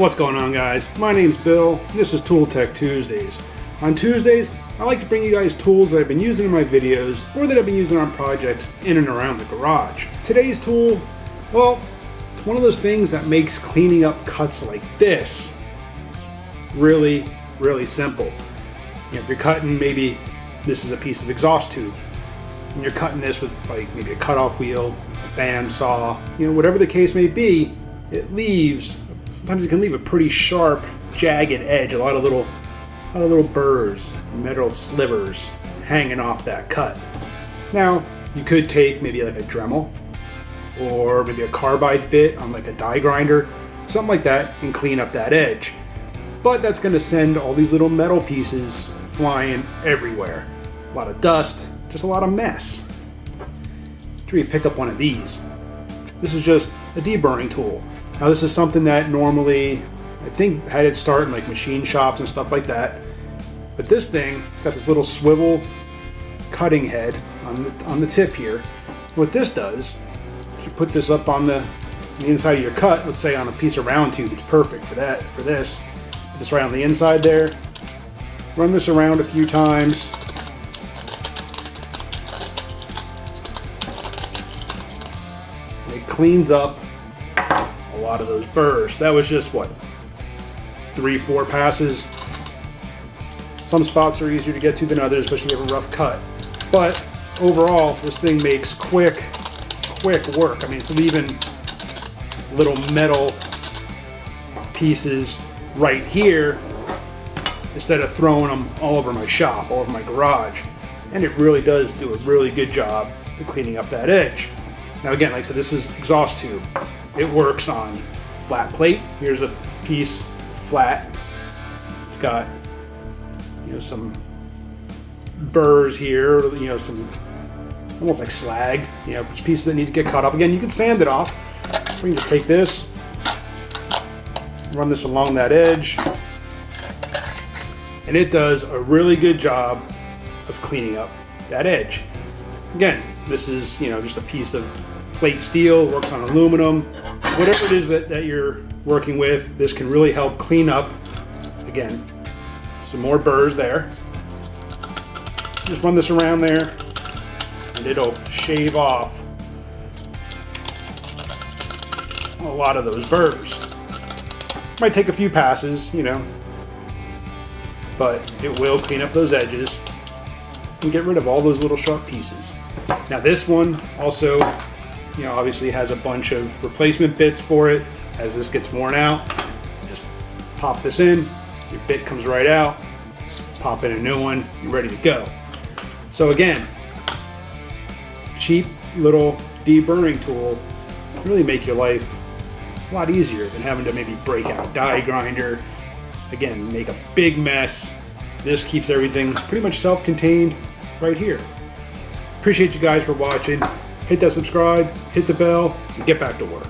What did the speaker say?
What's going on, guys? My name's Bill, and this is Tool Tech Tuesdays. On Tuesdays, I like to bring you guys tools that I've been using in my videos or that I've been using on projects in and around the garage. Today's tool, well, it's one of those things that makes cleaning up cuts like this really, really simple. If you're cutting, maybe this is a piece of exhaust tube, and you're cutting this with like maybe a cutoff wheel, a band saw, whatever the case may be, sometimes it can leave a pretty sharp, jagged edge, a lot of little burrs, metal slivers hanging off that cut. Now, you could take maybe like a Dremel or maybe a carbide bit on like a die grinder, something like that, and clean up that edge. But that's going to send all these little metal pieces flying everywhere. A lot of dust, just a lot of mess. After you pick up one of these, this is just a de-burring tool. Now this is something that normally, I think, had its start in like machine shops and stuff like that. But this thing, it's got this little swivel cutting head on the tip here. What this does, is you put this up on the inside of your cut, let's say on a piece of round tube, it's perfect for this. Put this right on the inside there. Run this around a few times. And it cleans up a lot of those burrs. That was just what, 3-4 passes. Some spots are easier to get to than others, especially if you have a rough cut. But overall, this thing makes quick work. I mean, it's leaving little metal pieces right here instead of throwing them all over my shop, all over my garage. And it really does do a really good job of cleaning up that edge. Now again, like I said, this is exhaust tube. It works on flat plate. Here's a piece flat. It's got some burrs here, some almost like slag, pieces that need to get cut off. Again, you can sand it off. We can just take this, run this along that edge, and it does a really good job of cleaning up that edge. Again, this is just a piece of plate steel, works on aluminum, whatever it is that you're working with, this can really help clean up. Again, some more burrs there. Just run this around there and it'll shave off a lot of those burrs. Might take a few passes, but it will clean up those edges and get rid of all those little sharp pieces. Now this one also, obviously has a bunch of replacement bits for it. As this gets worn out, just pop this in, your bit comes right out, pop in a new one, you're ready to go. So again, cheap little de-burring tool really make your life a lot easier than having to maybe break out a die grinder, again, make a big mess. This keeps everything pretty much self-contained right here. Appreciate you guys for watching. Hit that subscribe, hit the bell, and get back to work.